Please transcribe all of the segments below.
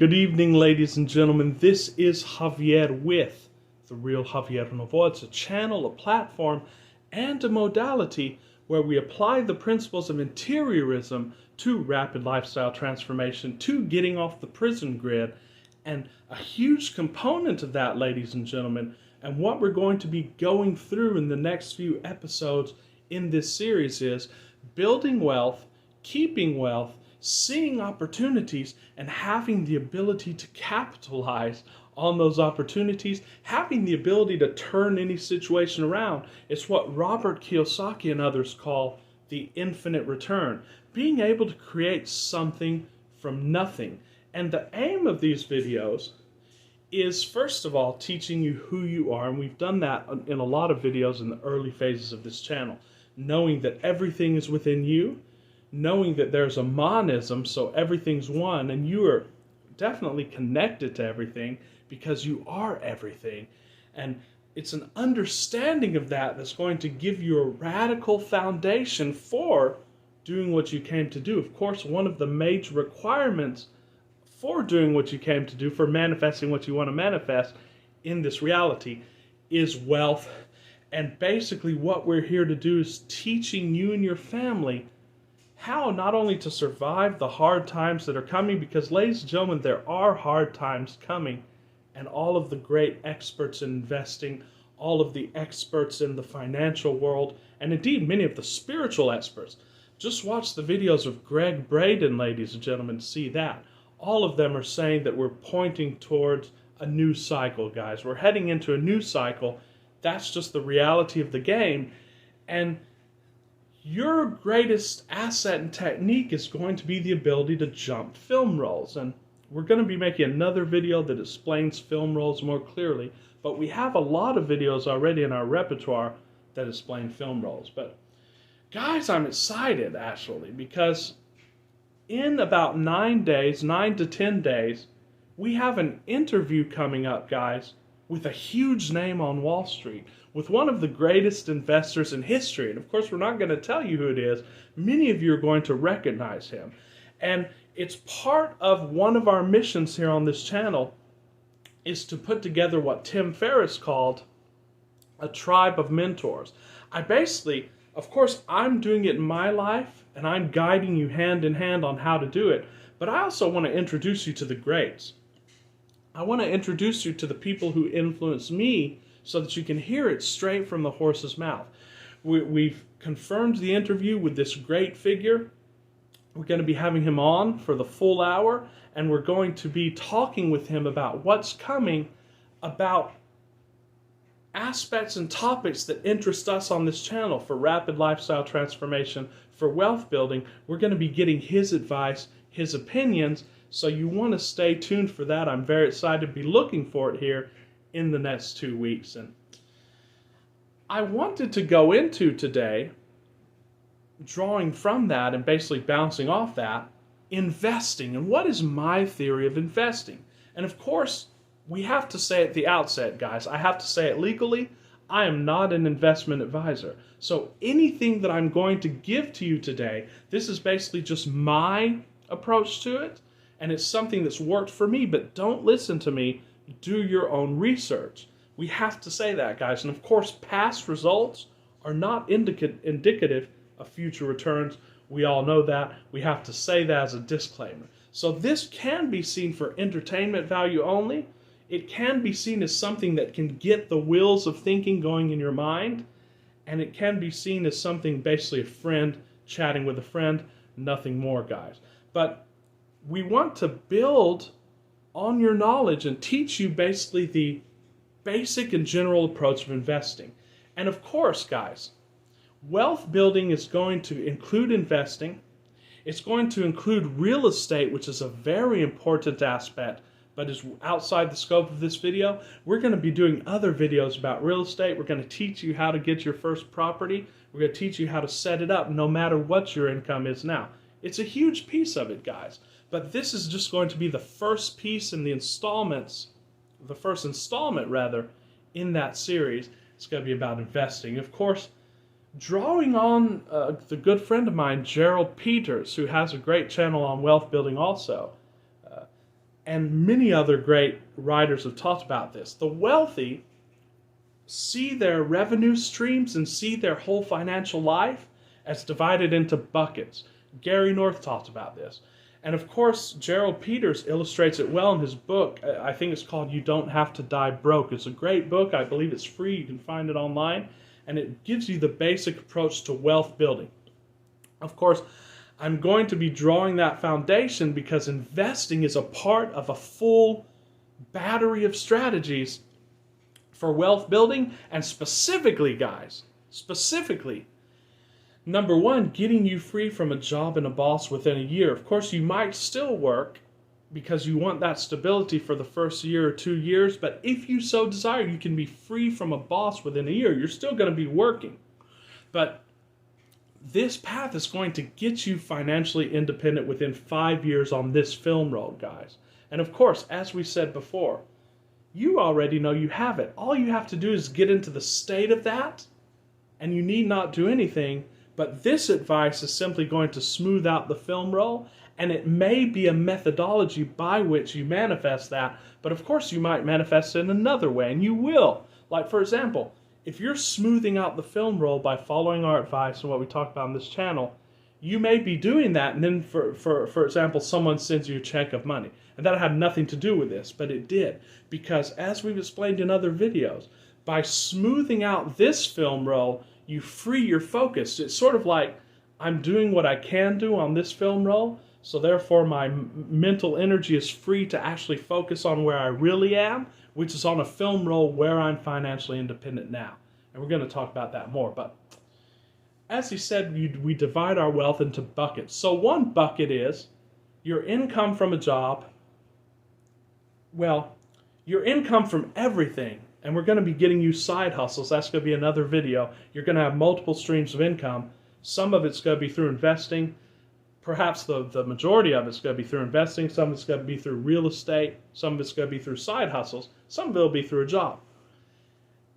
Good evening, ladies and gentlemen. This is Javier with The Real Javier Novo. It's a channel, a platform, and a modality where we apply the principles of interiorism to rapid lifestyle transformation, to getting off the prison grid. And a huge component of that, ladies and gentlemen, and what we're going to be going through in the next few episodes in this series is building wealth, keeping wealth, seeing opportunities, and having the ability to capitalize on those opportunities, having the ability to turn any situation around. It's what Robert Kiyosaki and others call the infinite return. Being able to create something from nothing. And the aim of these videos is, first of all, teaching you who you are. And we've done that in a lot of videos in the early phases of this channel. Knowing that everything is within you, knowing that there's a monism, so everything's one, and you are definitely connected to everything because you are everything. And it's an understanding of that that's going to give you a radical foundation for doing what you came to do. Of course, one of the major requirements for doing what you came to do, for manifesting what you want to manifest in this reality, is wealth. And basically what we're here to do is teaching you and your family how not only to survive the hard times that are coming, because, ladies and gentlemen, there are hard times coming, and all of the great experts in investing, all of the experts in the financial world, and indeed many of the spiritual experts. Just watch the videos of Greg Braden, ladies and gentlemen, to see that. All of them are saying that we're pointing towards a new cycle, guys. We're heading into a new cycle. That's just the reality of the game. And your greatest asset and technique is going to be the ability to jump film rolls. And we're going to be making another video that explains film rolls more clearly. But we have a lot of videos already in our repertoire that explain film rolls. But guys, I'm excited actually, because in about 9 to 10 days, we have an interview coming up, guys, with a huge name on Wall Street, with one of the greatest investors in history. And of course, we're not going to tell you who it is. Many of you are going to recognize him. And it's part of one of our missions here on this channel is to put together what Tim Ferriss called a tribe of mentors. I basically, of course, I'm doing it in my life, and I'm guiding you hand in hand on how to do it. But I also want to introduce you to the greats. I want to introduce you to the people who influenced me so that you can hear it straight from the horse's mouth. We've confirmed the interview with this great figure. We're going to be having him on for the full hour, and we're going to be talking with him about what's coming, about aspects and topics that interest us on this channel for rapid lifestyle transformation, for wealth building. We're going to be getting his advice, his opinions, so you want to stay tuned for that. I'm very excited to be looking for it here in the next 2 weeks. And I wanted to go into today, drawing from that and basically bouncing off that, investing. And what is my theory of investing? And of course, we have to say at the outset, guys, I have to say it legally, I am not an investment advisor. So anything that I'm going to give to you today, this is basically just my approach to it. And it's something that's worked for me, but don't listen to me. Do your own research. We have to say that, guys. And of course, past results are not indicative of future returns. We all know that. We have to say that as a disclaimer. So this can be seen for entertainment value only. It can be seen as something that can get the wheels of thinking going in your mind. And it can be seen as something, basically a friend chatting with a friend, nothing more, guys. But we want to build on your knowledge and teach you basically the basic and general approach of investing. And of course, guys, wealth building is going to include investing. It's going to include real estate, which is a very important aspect, but is outside the scope of this video. We're going to be doing other videos about real estate. We're going to teach you how to get your first property. We're going to teach you how to set it up no matter what your income is now. It's a huge piece of it, guys. But this is just going to be the first piece in the installments, the first installment, rather, in that series. It's going to be about investing. Of course, drawing on the good friend of mine, Gerald Peters, who has a great channel on wealth building also. and many other great writers have talked about this. The wealthy see their revenue streams and see their whole financial life as divided into buckets. Gary North talked about this. And of course, Gerald Peters illustrates it well in his book. I think it's called You Don't Have to Die Broke. It's a great book. I believe it's free. You can find it online. And it gives you the basic approach to wealth building. Of course, I'm going to be drawing that foundation because investing is a part of a full battery of strategies for wealth building, and specifically, guys, number one, getting you free from a job and a boss within a year. Of course, you might still work because you want that stability for the first year or 2 years, but if you so desire, you can be free from a boss within a year. You're still going to be working, but this path is going to get you financially independent within 5 years on this film roll, guys. And of course, as we said before, you already know you have it. All you have to do is get into the state of that, and you need not do anything. But this advice is simply going to smooth out the film roll, and it may be a methodology by which you manifest that. But of course, you might manifest it in another way, and you will. Like, for example, if you're smoothing out the film roll by following our advice and what we talk about on this channel, you may be doing that, and then, for example, someone sends you a check of money. And that had nothing to do with this, but it did. Because as we've explained in other videos, by smoothing out this film roll, you free your focus. It's sort of like, I'm doing what I can do on this film roll, so therefore my mental energy is free to actually focus on where I really am, which is on a film roll where I'm financially independent now. And we're going to talk about that more. But as he said, we divide our wealth into buckets. So one bucket is your income from a job. Well, your income from everything. And we're going to be getting you side hustles. That's going to be another video. You're going to have multiple streams of income. Some of it's going to be through investing. Perhaps the majority of it's going to be through investing. Some of it's going to be through real estate. Some of it's going to be through side hustles. Some of it will be through a job.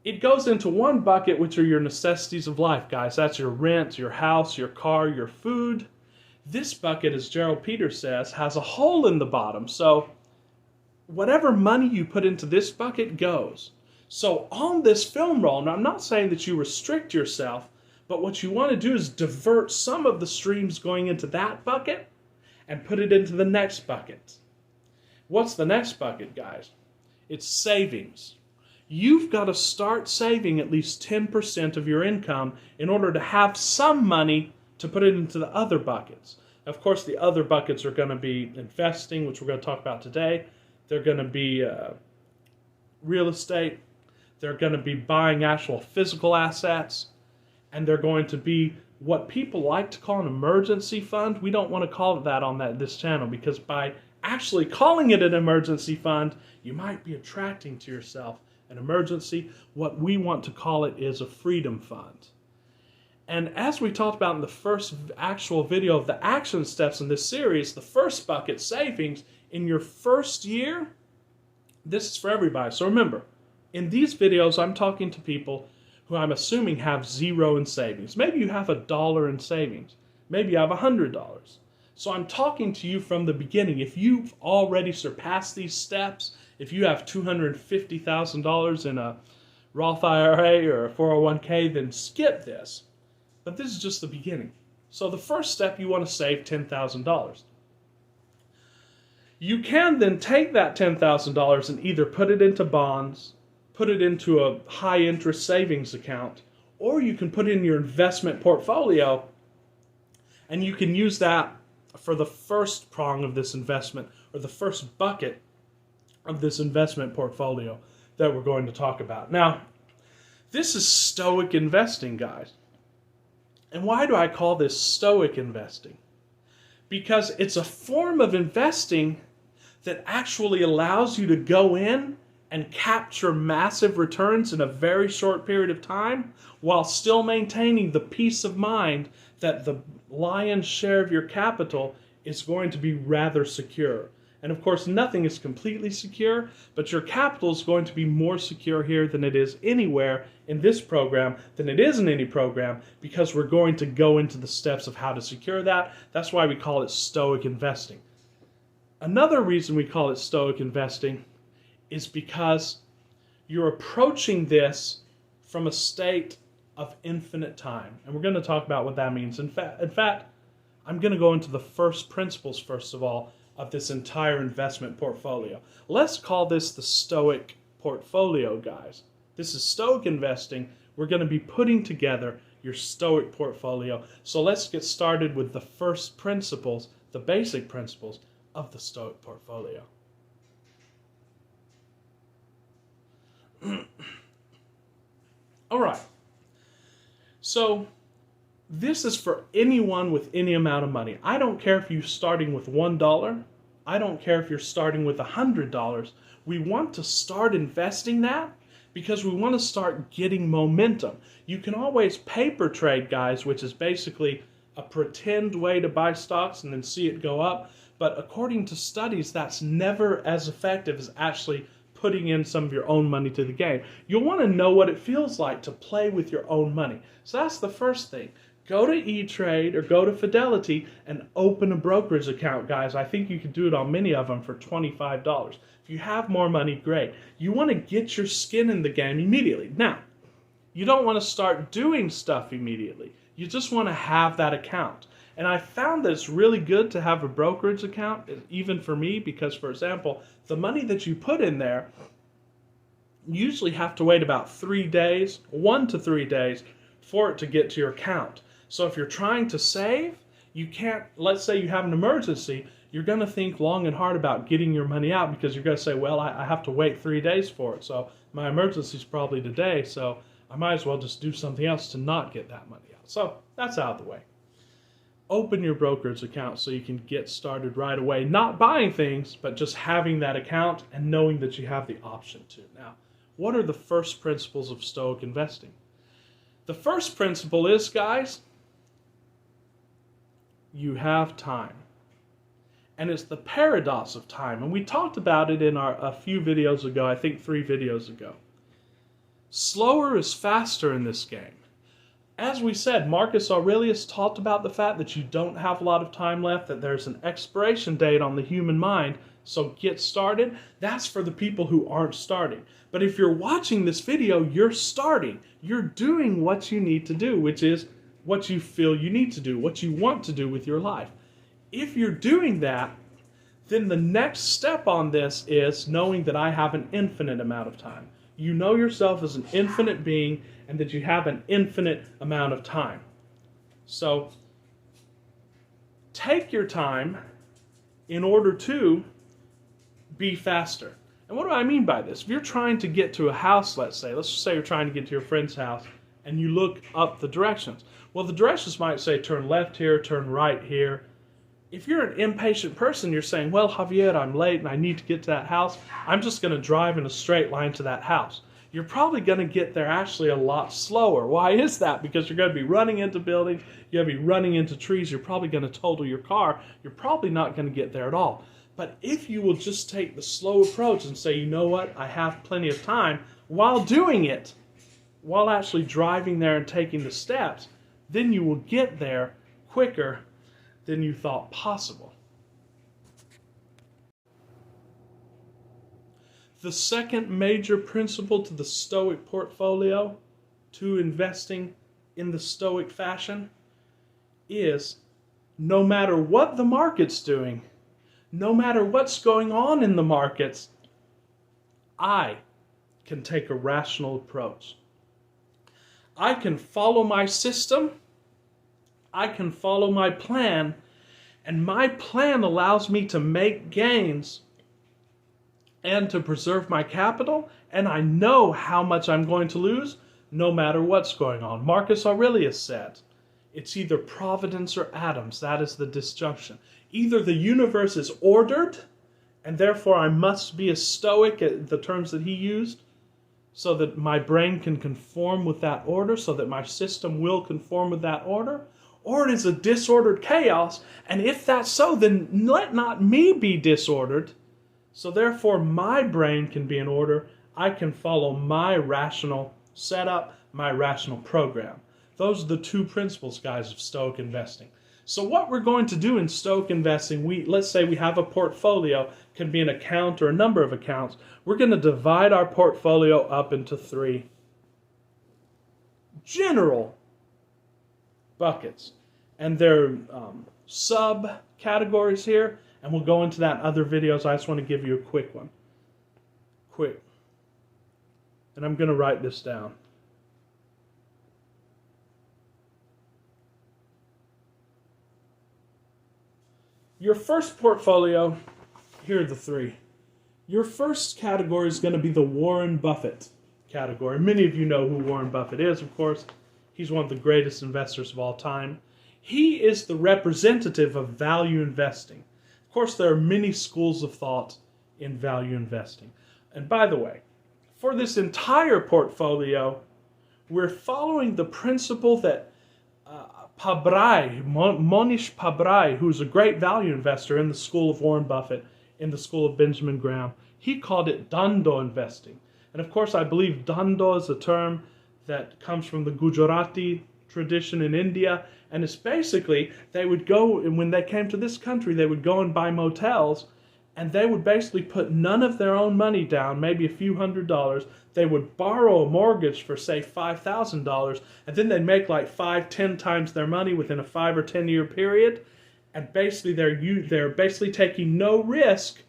It goes into one bucket, which are your necessities of life, guys. That's your rent, your house, your car, your food. This bucket, as Gerald Peters says, has a hole in the bottom. So whatever money you put into this bucket goes. So on this film roll, and I'm not saying that you restrict yourself, but what you want to do is divert some of the streams going into that bucket and put it into the next bucket. What's the next bucket, guys? It's savings. You've got to start saving at least 10% of your income in order to have some money to put it into the other buckets. Of course, the other buckets are going to be investing, which we're going to talk about today. They're going to be real estate. They're going to be buying actual physical assets. And they're going to be what people like to call an emergency fund. We don't want to call it that on this channel, because by actually calling it an emergency fund, you might be attracting to yourself an emergency. What we want to call it is a freedom fund. And as we talked about in the first actual video of the action steps in this series, the first bucket, savings, in your first year, this is for everybody. So remember, in these videos, I'm talking to people who I'm assuming have zero in savings. Maybe you have $1 in savings. Maybe you have $100. So I'm talking to you from the beginning. If you've already surpassed these steps, if you have $250,000 in a Roth IRA or a 401k, then skip this. But this is just the beginning. So the first step, you want to save $10,000. You can then take that $10,000 and either put it into bonds, put it into a high-interest savings account, or you can put it in your investment portfolio, and you can use that for the first prong of this investment, or the first bucket of this investment portfolio that we're going to talk about. Now, this is Stoic investing, guys. And why do I call this Stoic investing? Because it's a form of investing that actually allows you to go in and capture massive returns in a very short period of time while still maintaining the peace of mind that the lion's share of your capital is going to be rather secure. And of course, nothing is completely secure, but your capital is going to be more secure here than it is anywhere in this program, than it is in any program, because we're going to go into the steps of how to secure that. That's why we call it Stoic investing. Another reason we call it Stoic investing is because you're approaching this from a state of infinite time. And we're going to talk about what that means. In fact, I'm going to go into the first principles, first of all, of this entire investment portfolio. Let's call this the Stoic portfolio, guys. This is Stoic investing. We're going to be putting together your Stoic portfolio. So let's get started with the first principles, the basic principles of the Stoic portfolio. All right. So this is for anyone with any amount of money. I don't care if you're starting with $1. I don't care if you're starting with $100. We want to start investing that because we want to start getting momentum. You can always paper trade, guys, which is basically a pretend way to buy stocks and then see it go up. But according to studies, that's never as effective as actually putting in some of your own money to the game. You'll want to know what it feels like to play with your own money. So that's the first thing. Go to E-Trade or go to Fidelity and open a brokerage account, guys. I think you can do it on many of them for $25. If you have more money, great. You want to get your skin in the game immediately. Now, you don't want to start doing stuff immediately. You just want to have that account. And I found that it's really good to have a brokerage account, even for me, because, for example, the money that you put in there, you usually have to wait about 3 days, 1 to 3 days, for it to get to your account. So if you're trying to save, you can't, let's say you have an emergency, you're going to think long and hard about getting your money out because you're going to say, well, I have to wait 3 days for it. So my emergency is probably today, so I might as well just do something else to not get that money out. So that's out of the way. Open your brokerage account so you can get started right away. Not buying things, but just having that account and knowing that you have the option to. Now, what are the first principles of Stoic investing? The first principle is, guys, you have time. And it's the paradox of time. And we talked about it in a few videos ago, I think 3 videos ago. Slower is faster in this game. As we said, Marcus Aurelius talked about the fact that you don't have a lot of time left, that there's an expiration date on the human mind, so get started. That's for the people who aren't starting. But if you're watching this video, you're starting. You're doing what you need to do, which is what you feel you need to do, what you want to do with your life. If you're doing that, then the next step on this is knowing that I have an infinite amount of time. You know yourself as an infinite being and that you have an infinite amount of time. So take your time in order to be faster. And what do I mean by this? If you're trying to get to a house, let's just say you're trying to get to your friend's house and you look up the directions. Well, the directions might say turn left here, turn right here. If you're an impatient person, you're saying, well, Javier, I'm late and I need to get to that house. I'm just going to drive in a straight line to that house. You're probably going to get there actually a lot slower. Why is that? Because you're going to be running into buildings, you're going to be running into trees, you're probably going to total your car, you're probably not going to get there at all. But if you will just take the slow approach and say, you know what, I have plenty of time, while doing it, while actually driving there and taking the steps, then you will get there quicker than you thought possible. The second major principle to the Stoic portfolio, to investing in the Stoic fashion, is no matter what the market's doing, no matter what's going on in the markets, I can take a rational approach. I can follow my system, I can follow my plan, and my plan allows me to make gains and to preserve my capital, and I know how much I'm going to lose no matter what's going on. Marcus Aurelius said, it's either providence or atoms. That is the disjunction. Either the universe is ordered, and therefore I must be a Stoic, the terms that he used, so that my brain can conform with that order, so that my system will conform with that order, or it is a disordered chaos, and if that's so, then let not me be disordered, so therefore my brain can be in order. I can follow my rational setup, my rational program. Those are the 2 principles, guys, of Stoic investing. So what we're going to do in Stoic investing, let's say we have a portfolio, can be an account or a number of accounts. We're going to divide our portfolio up into 3 general buckets. And they're sub-categories here, and we'll go into that in other videos. I just want to give you a quick one. And I'm going to write this down. Your first portfolio, here are the 3. Your first category is going to be the Warren Buffett category. Many of you know who Warren Buffett is, of course. He's one of the greatest investors of all time. He is the representative of value investing. Of course, there are many schools of thought in value investing. And by the way, for this entire portfolio, we're following the principle that Monish Pabrai, who's a great value investor in the school of Warren Buffett, in the school of Benjamin Graham, he called it dando investing. And of course, I believe dando is a term that comes from the Gujarati tradition in India. And it's basically, they would go, and when they came to this country, they would go and buy motels, and they would basically put none of their own money down, maybe a few $100s. They would borrow a mortgage for, say, $5,000, and then they'd make like 5-10 times their money within a 5 or 10 year period. And basically, they're basically taking no risk,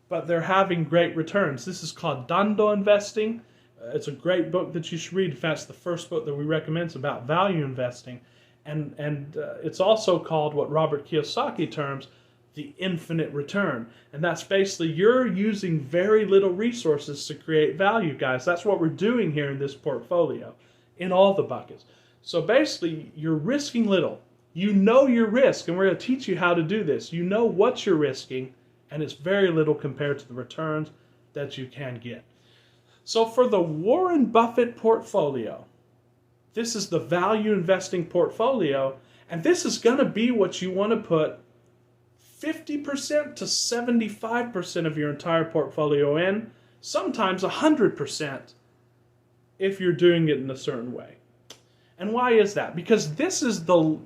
but they're having great returns. This is called dando investing. It's a great book that you should read. In fact, it's the first book that we recommend. It's about value investing. And it's also called, what Robert Kiyosaki terms, the infinite return. And that's basically, you're using very little resources to create value, guys. That's what we're doing here in this portfolio, in all the buckets. So basically, you're risking little. You know your risk, and we're going to teach you how to do this. You know what you're risking, and it's very little compared to the returns that you can get. So for the Warren Buffett portfolio, this is the value investing portfolio, and this is going to be what you want to put 50% to 75% of your entire portfolio in, sometimes 100% if you're doing it in a certain way. And why is that? Because this is the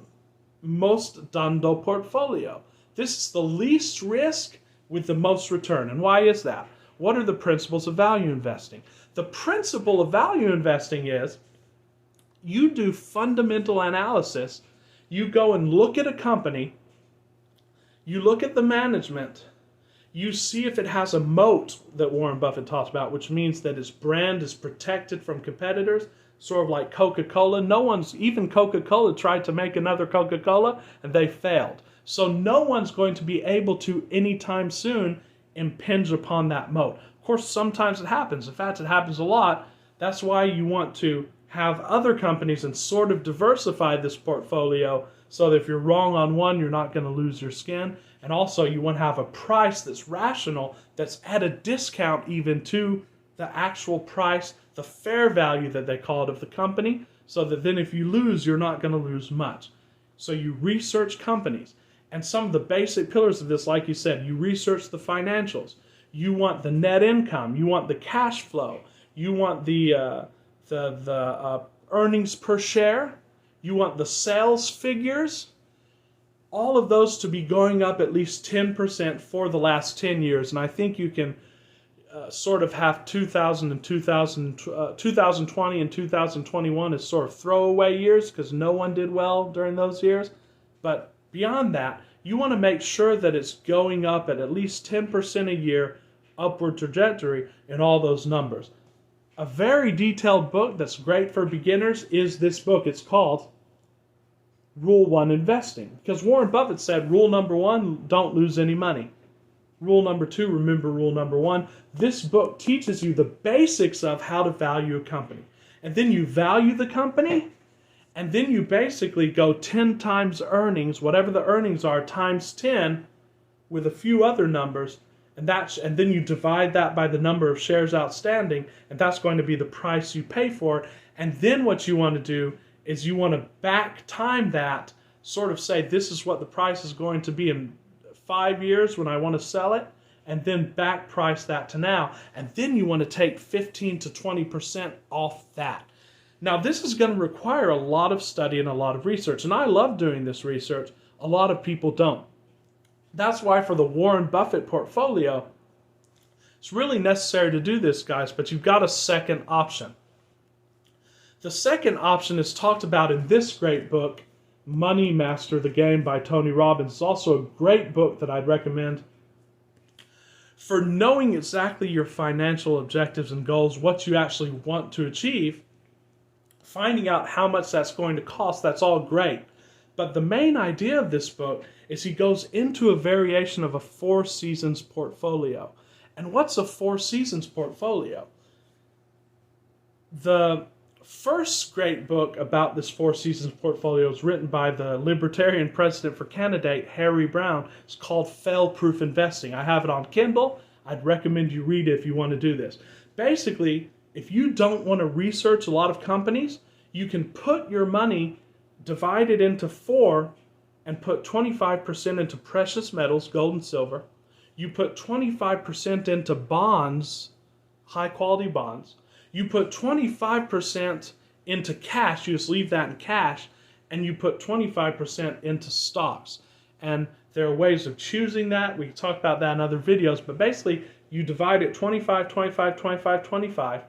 most dando portfolio. This is the least risk with the most return. And why is that? What are the principles of value investing? The principle of value investing is you do fundamental analysis. You go and look at a company. You look at the management. You see if it has a moat that Warren Buffett talks about, which means that its brand is protected from competitors, sort of like Coca-Cola. Even Coca-Cola tried to make another Coca-Cola, and they failed. So no one's going to be able to, anytime soon, impinge upon that moat. Of course, sometimes it happens. In fact, it happens a lot. That's why you want to have other companies and sort of diversify this portfolio so that if you're wrong on one, you're not going to lose your skin. And also, you want to have a price that's rational, that's at a discount even to the actual price, the fair value that they call it of the company, so that then if you lose, you're not going to lose much. So you research companies. And some of the basic pillars of this, like you said, you research the financials. You want the net income. You want the cash flow. You want the earnings per share. You want the sales figures. All of those to be going up at least 10% for the last 10 years. And I think you can sort of have 2020 and 2021 as sort of throwaway years because no one did well during those years. But beyond that, you want to make sure that it's going up at least 10% a year, upward trajectory in all those numbers. A very detailed book that's great for beginners is this book. It's called Rule 1 Investing. Because Warren Buffett said, rule number 1, don't lose any money. Rule number 2, remember rule number 1. This book teaches you the basics of how to value a company. And then you value the company, and then you basically go 10 times earnings, whatever the earnings are, times 10 with a few other numbers, and then you divide that by the number of shares outstanding, and that's going to be the price you pay for it. And then what you want to do is you want to back time that, sort of say this is what the price is going to be in 5 years when I want to sell it, and then back price that to now. And then you want to take 15 to 20% off that. Now, this is going to require a lot of study and a lot of research, and I love doing this research. A lot of people don't. That's why for the Warren Buffett portfolio, it's really necessary to do this, guys, but you've got a second option. The second option is talked about in this great book, Money Master the Game by Tony Robbins. It's also a great book that I'd recommend for knowing exactly your financial objectives and goals, what you actually want to achieve, finding out how much that's going to cost. That's all great. But the main idea of this book is he goes into a variation of a 4 seasons portfolio. And what's a 4 seasons portfolio? The first great book about this 4 seasons portfolio is written by the Libertarian president for candidate, Harry Browne. It's called Fail-Proof Investing. I have it on Kindle. I'd recommend you read it if you want to do this. Basically, if you don't want to research a lot of companies, you can put your money, divide it into 4, and put 25% into precious metals, gold and silver. You put 25% into bonds, high-quality bonds. You put 25% into cash, you just leave that in cash, and you put 25% into stocks. And there are ways of choosing that. We can talk about that in other videos, but basically you divide it 25, 25, 25, 25,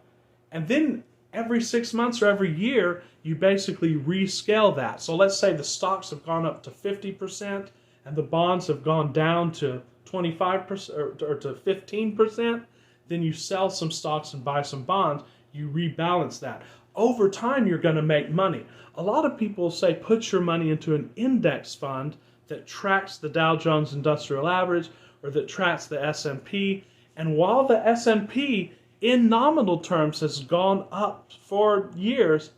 and then every 6 months or every year, you basically rescale that. So let's say the stocks have gone up to 50% and the bonds have gone down to 25% or to 15%. Then you sell some stocks and buy some bonds, you rebalance that. Over time, you're going to make money. A lot of people say put your money into an index fund that tracks the Dow Jones Industrial Average or that tracks the S&P. And while the S&P in nominal terms has gone up for years,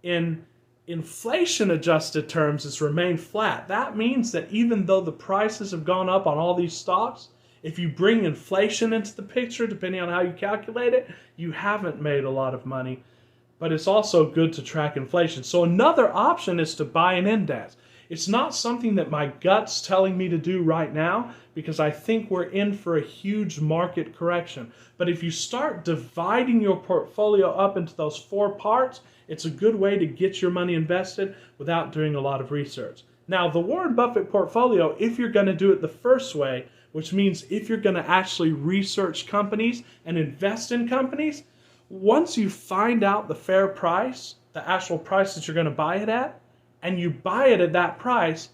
in inflation-adjusted terms, it's remained flat. That means that even though the prices have gone up on all these stocks, if you bring inflation into the picture, depending on how you calculate it, you haven't made a lot of money. But it's also good to track inflation. So another option is to buy an index. It's not something that my gut's telling me to do right now because I think we're in for a huge market correction. But if you start dividing your portfolio up into those 4 parts, it's a good way to get your money invested without doing a lot of research. Now, the Warren Buffett portfolio, if you're going to do it the first way, which means if you're going to actually research companies and invest in companies, once you find out the fair price, the actual price that you're going to buy it at, and you buy it at that price,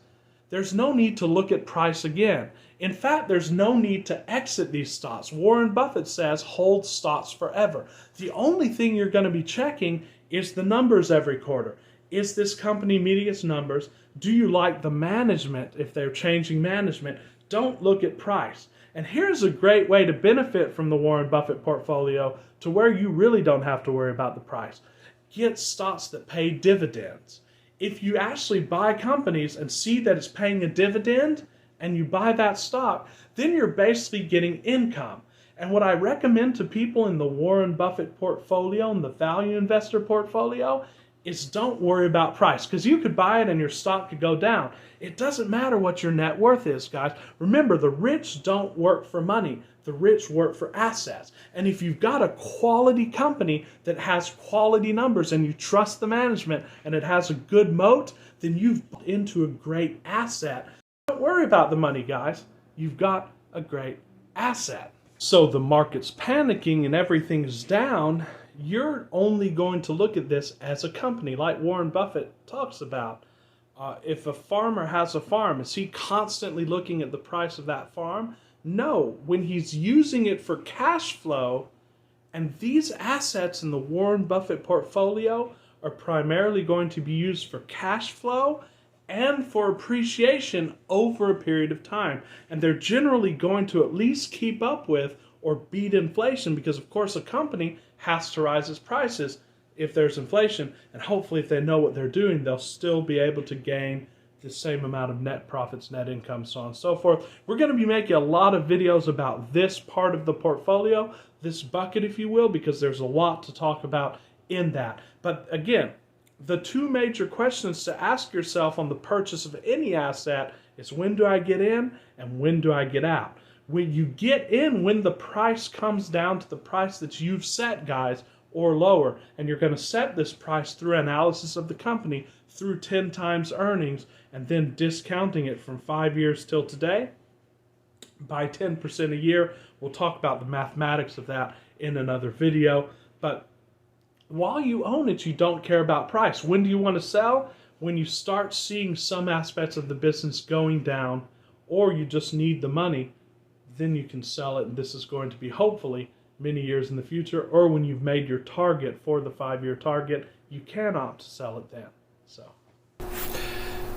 there's no need to look at price again. In fact, there's no need to exit these stocks. Warren Buffett says hold stocks forever. The only thing you're going to be checking is the numbers every quarter. Is this company meeting its numbers? Do you like the management if they're changing management? Don't look at price. And here's a great way to benefit from the Warren Buffett portfolio to where you really don't have to worry about the price. Get stocks that pay dividends. If you actually buy companies and see that it's paying a dividend and you buy that stock, then you're basically getting income. And what I recommend to people in the Warren Buffett portfolio and the value investor portfolio is don't worry about price, because you could buy it and your stock could go down. It doesn't matter what your net worth is, guys. Remember, the rich don't work for money. The rich work for assets. And if you've got a quality company that has quality numbers and you trust the management and it has a good moat, then you've bought into a great asset. Don't worry about the money, guys. You've got a great asset. So the market's panicking and everything's down, you're only going to look at this as a company, like Warren Buffett talks about. If a farmer has a farm, is he constantly looking at the price of that farm? No. When he's using it for cash flow, and these assets in the Warren Buffett portfolio are primarily going to be used for cash flow and for appreciation over a period of time. And they're generally going to at least keep up with or beat inflation because, of course, a company has to rise its prices if there's inflation. And hopefully, if they know what they're doing, they'll still be able to gain the same amount of net profits, net income, so on and so forth. We're going to be making a lot of videos about this part of the portfolio, this bucket, if you will, because there's a lot to talk about in that. But again, the 2 major questions to ask yourself on the purchase of any asset is when do I get in and when do I get out? When you get in, when the price comes down to the price that you've set, guys, or lower. And you're going to set this price through analysis of the company through 10 times earnings and then discounting it from 5 years till today by 10% a year. We'll talk about the mathematics of that in another video. But while you own it, you don't care about price. When do you want to sell? When you start seeing some aspects of the business going down, or you just need the money, then you can sell it. And this is going to be hopefully many years in the future, or when you've made your target for the 5-year target, you can opt to sell it then.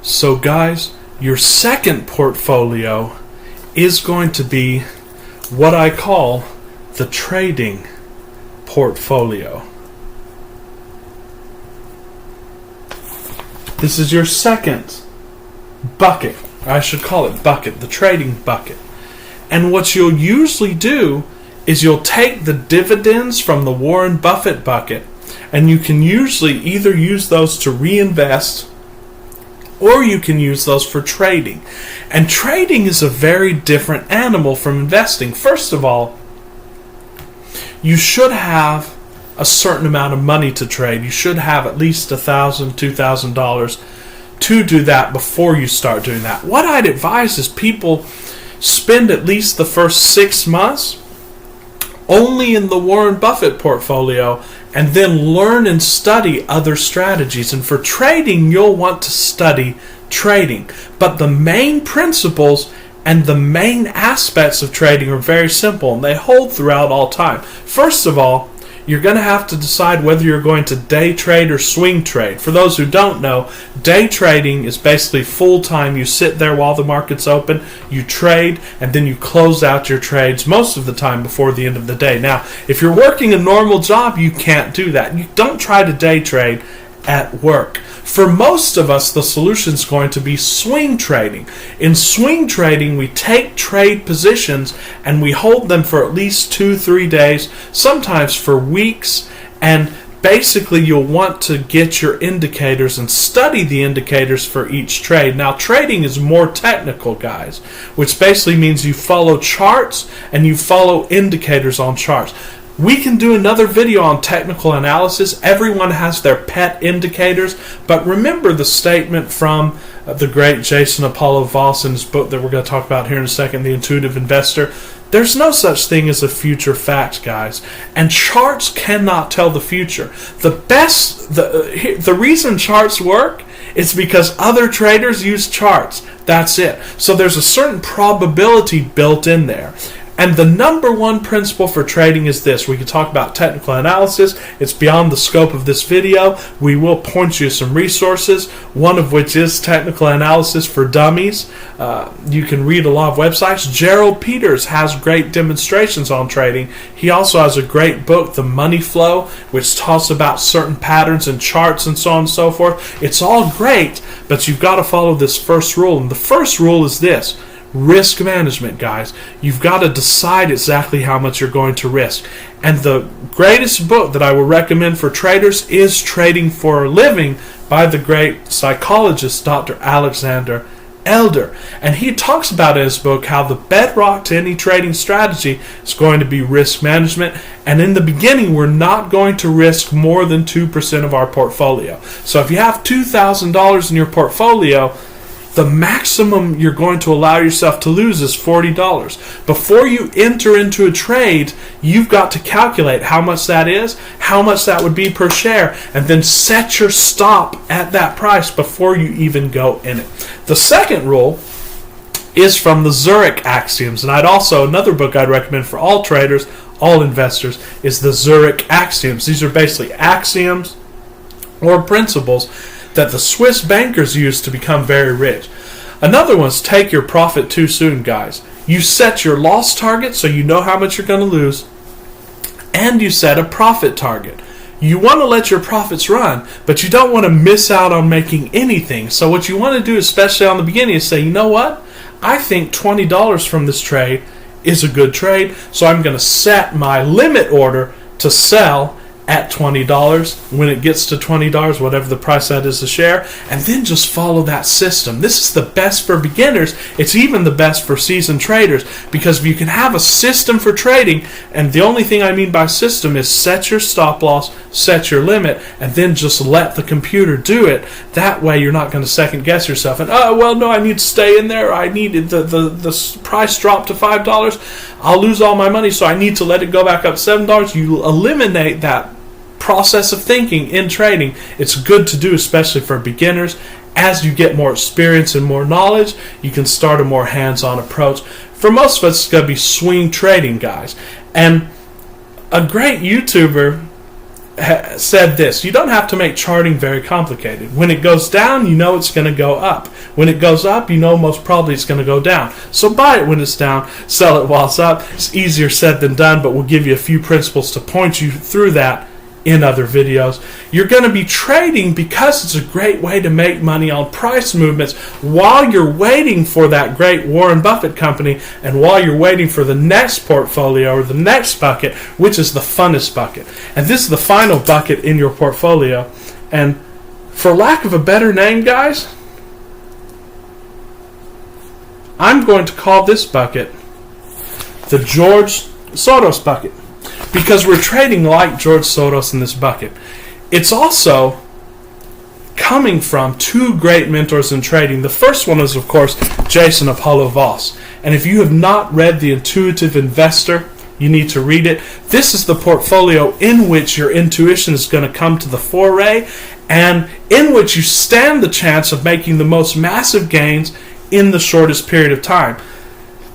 So guys, your second portfolio is going to be what I call the trading portfolio. This is your second bucket. I should call it bucket, the trading bucket. And what you'll usually do is you'll take the dividends from the Warren Buffett bucket, and you can usually either use those to reinvest, or you can use those for trading. And trading is a very different animal from investing. First of all, you should have a certain amount of money to trade. You should have at least $1,000, $2,000 to do that before you start doing that. What I'd advise is people spend at least the first 6 months only in the Warren Buffett portfolio, and then learn and study other strategies. And for trading, you'll want to study trading. But the main principles and the main aspects of trading are very simple, and they hold throughout all time. First of all, you're going to have to decide whether you're going to day trade or swing trade. For those who don't know, day trading is basically full-time. You sit there while the market's open, you trade, and then you close out your trades most of the time before the end of the day. Now, if you're working a normal job, you can't do that. You don't try to day trade at work. For most of us, the solution is going to be swing trading. In swing trading, we take trade positions and we hold them for at least 2-3 days, sometimes for weeks, and basically you'll want to get your indicators and study the indicators for each trade. Now, trading is more technical, guys, which basically means you follow charts and you follow indicators on charts. We can do another video on technical analysis. Everyone has their pet indicators, but remember the statement from the great Jason Apollo Voss in his book that we're going to talk about here in a second, The Intuitive Investor. There's no such thing as a future fact, guys, and charts cannot tell the future. The reason charts work is because other traders use charts. That's it. So there's a certain probability built in there. And the number one principle for trading is this. We can talk about technical analysis. It's beyond the scope of this video. We will point you to some resources, one of which is Technical Analysis for Dummies. You can read a lot of websites. Gerald Peters has great demonstrations on trading. He also has a great book, The Money Flow, which talks about certain patterns and charts and so on and so forth. It's all great, but you've got to follow this first rule. And the first rule is this. Risk management, guys. You've got to decide exactly how much you're going to risk. And the greatest book that I will recommend for traders is Trading for a Living by the great psychologist Dr. Alexander Elder. And he talks about in his book how the bedrock to any trading strategy is going to be risk management. And in the beginning, we're not going to risk more than 2% of our portfolio. So if you have $2,000 in your portfolio, the maximum you're going to allow yourself to lose is $40. Before you enter into a trade, you've got to calculate how much that is, how much that would be per share, and then set your stop at that price before you even go in it. The second rule is from the Zurich Axioms, and another book I'd recommend for all traders, all investors, is the Zurich Axioms. These are basically axioms or principles that the Swiss bankers use to become very rich. Another one is take your profit too soon, guys. You set your loss target so you know how much you're going to lose, and you set a profit target. You want to let your profits run, but you don't want to miss out on making anything. So what you want to do, especially on the beginning, is say, you know what? I think $20 from this trade is a good trade, so I'm going to set my limit order to sell at $20. When it gets to $20, whatever the price that is a share, and then just follow that system. This is the best for beginners. It's even the best for seasoned traders, because if you can have a system for trading, and the only thing I mean by system is set your stop loss, set your limit, and then just let the computer do it. That way you're not going to second guess yourself and, oh, well, no, I need to stay in there. I need the price dropped to $5. I'll lose all my money, so I need to let it go back up $7. You eliminate that process of thinking in trading. It's good to do, especially for beginners. As you get more experience and more knowledge, you can start a more hands-on approach. For most of us, it's going to be swing trading, guys. And a great YouTuber said this: you don't have to make charting very complicated. When it goes down, you know it's going to go up. When it goes up, you know most probably it's going to go down. So buy it when it's down, sell it while it's up. It's easier said than done, but we'll give you a few principles to point you through that in other videos. You're going to be trading because it's a great way to make money on price movements while you're waiting for that great Warren Buffett company, and while you're waiting for the next portfolio or the next bucket, which is the funnest bucket. And this is the final bucket in your portfolio. And for lack of a better name, guys, I'm going to call this bucket the George Soros bucket, because we're trading like George Soros in this bucket. It's also coming from two great mentors in trading. The first one is, of course, Jason Apollo Voss. And if you have not read The Intuitive Investor, you need to read it. This is the portfolio in which your intuition is going to come to the foray, and in which you stand the chance of making the most massive gains in the shortest period of time.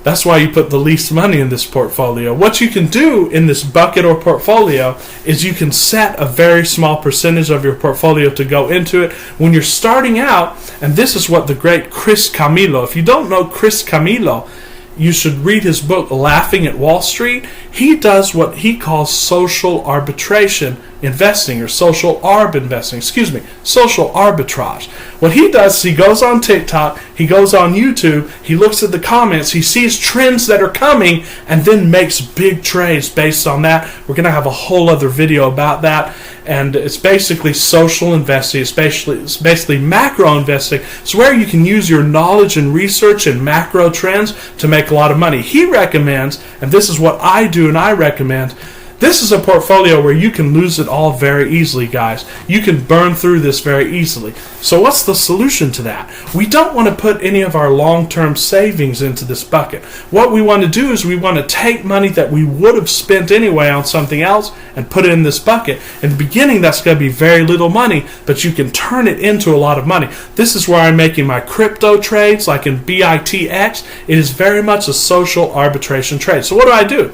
That's why you put the least money in this portfolio. What you can do in this bucket or portfolio is you can set a very small percentage of your portfolio to go into it when you're starting out. And this is what the great Chris Camillo, if you don't know Chris Camillo, you should read his book, Laughing at Wall Street. He does what he calls social arbitration investing, or social arbitrage. What he does is he goes on TikTok, he goes on YouTube, he looks at the comments, he sees trends that are coming, and then makes big trades based on that. We're going to have a whole other video about that. And it's basically social investing. It's basically macro investing. It's where you can use your knowledge and research and macro trends to make a lot of money. He recommends, and this is what I do and I recommend, this is a portfolio where you can lose it all very easily, guys. You can burn through this very easily. So what's the solution to that? We don't want to put any of our long-term savings into this bucket. What we want to do is we want to take money that we would have spent anyway on something else and put it in this bucket. In the beginning, that's going to be very little money, but you can turn it into a lot of money. This is where I'm making my crypto trades, like in BITX. It is very much a social arbitration trade. So what do?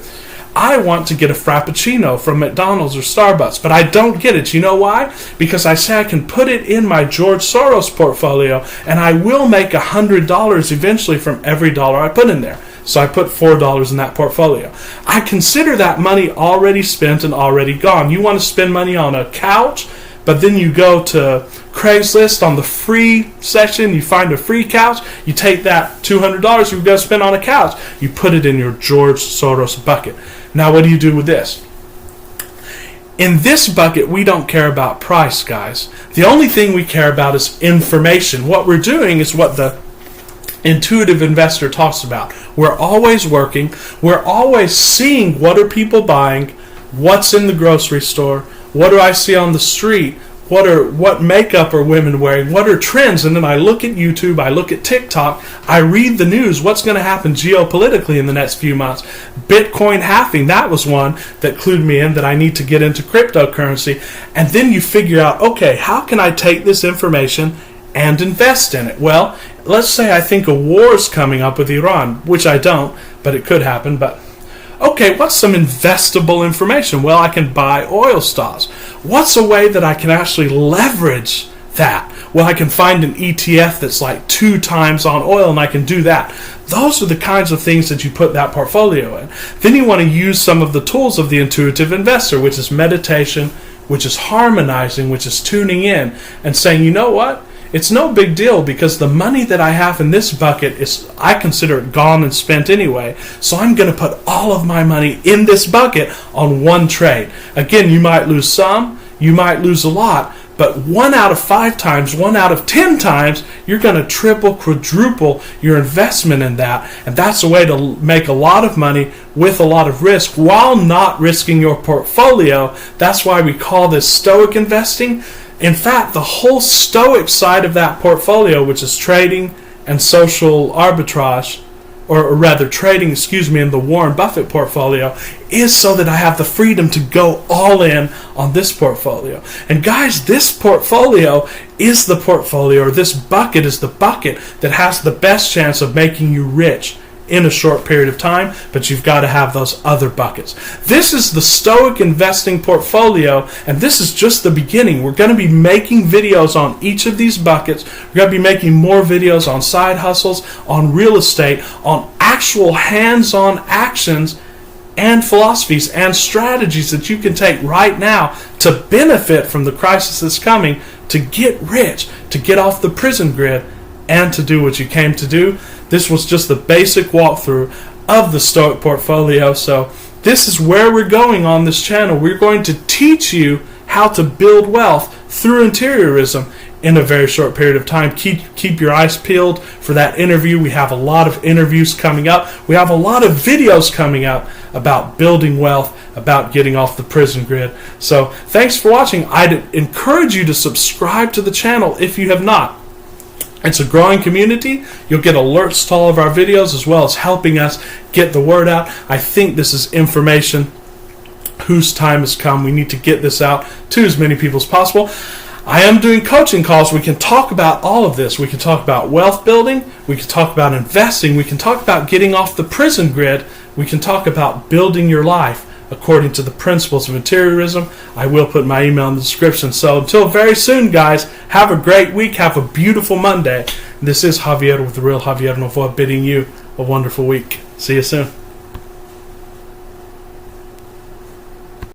I want to get a Frappuccino from McDonald's or Starbucks, but I don't get it. You know why? Because I say I can put it in my George Soros portfolio, and I will make $100 eventually from every dollar I put in there. So I put $4 in that portfolio. I consider that money already spent and already gone. You want to spend money on a couch, but then you go to Craigslist on the free section, you find a free couch, you take that $200 you're going to spend on a couch, you put it in your George Soros bucket. Now what do you do with this? In this bucket, we don't care about price, guys. The only thing we care about is information. What we're doing is what the Intuitive Investor talks about. We're always working. We're always seeing what are people buying, what's in the grocery store, what do I see on the street, what makeup are women wearing, what are trends, and then I look at YouTube, I look at TikTok, I read the news, what's going to happen geopolitically in the next few months. Bitcoin halving, that was one that clued me in that I need to get into cryptocurrency. And then you figure out, okay, how can I take this information and invest in it? Well, let's say I think a war is coming up with Iran, which I don't, but it could happen. But okay, what's some investable information? Well, I can buy oil stocks. What's a way that I can actually leverage that? Well, I can find an ETF that's like 2 times on oil, and I can do that. Those are the kinds of things that you put that portfolio in. Then you want to use some of the tools of the Intuitive Investor, which is meditation, which is harmonizing, which is tuning in and saying, you know what? it's no big deal because the money that I have in this bucket is, I consider it gone and spent anyway. So I'm going to put all of my money in this bucket on one trade. Again, you might lose some, you might lose a lot, but 1 out of 5 times, 1 out of 10 times, you're going to triple, quadruple your investment in that. And that's a way to make a lot of money with a lot of risk while not risking your portfolio. That's why we call this Stoic investing. In fact, the whole Stoic side of that portfolio, which is trading and social arbitrage, or rather trading, in the Warren Buffett portfolio, is so that I have the freedom to go all in on this portfolio. And guys, this portfolio is the portfolio, or this bucket is the bucket that has the best chance of making you rich in a short period of time, but you've got to have those other buckets. This is the Stoic investing portfolio, and this is just the beginning. We're going to be making videos on each of these buckets. We're going to be making more videos on side hustles, on real estate, on actual hands-on actions and philosophies and strategies that you can take right now to benefit from the crisis that's coming, to get rich, to get off the prison grid, and to do what you came to do. This was just the basic walkthrough of the Stoic portfolio. So this is where we're going on this channel. We're going to teach you how to build wealth through interiorism in a very short period of time. Keep your eyes peeled for that interview. We have a lot of interviews coming up. We have a lot of videos coming up about building wealth, about getting off the prison grid. So thanks for watching. I'd encourage you to subscribe to the channel if you have not. It's a growing community. You'll get alerts to all of our videos, as well as helping us get the word out. I think this is information whose time has come. We need to get this out to as many people as possible. I am doing coaching calls. We can talk about all of this. We can talk about wealth building. We can talk about investing. We can talk about getting off the prison grid. We can talk about building your life according to the principles of interiorism. I will put my email in the description. So until very soon, guys, have a great week. Have a beautiful Monday. This is Javier with The Real Javier Novoa bidding you a wonderful week. See you soon.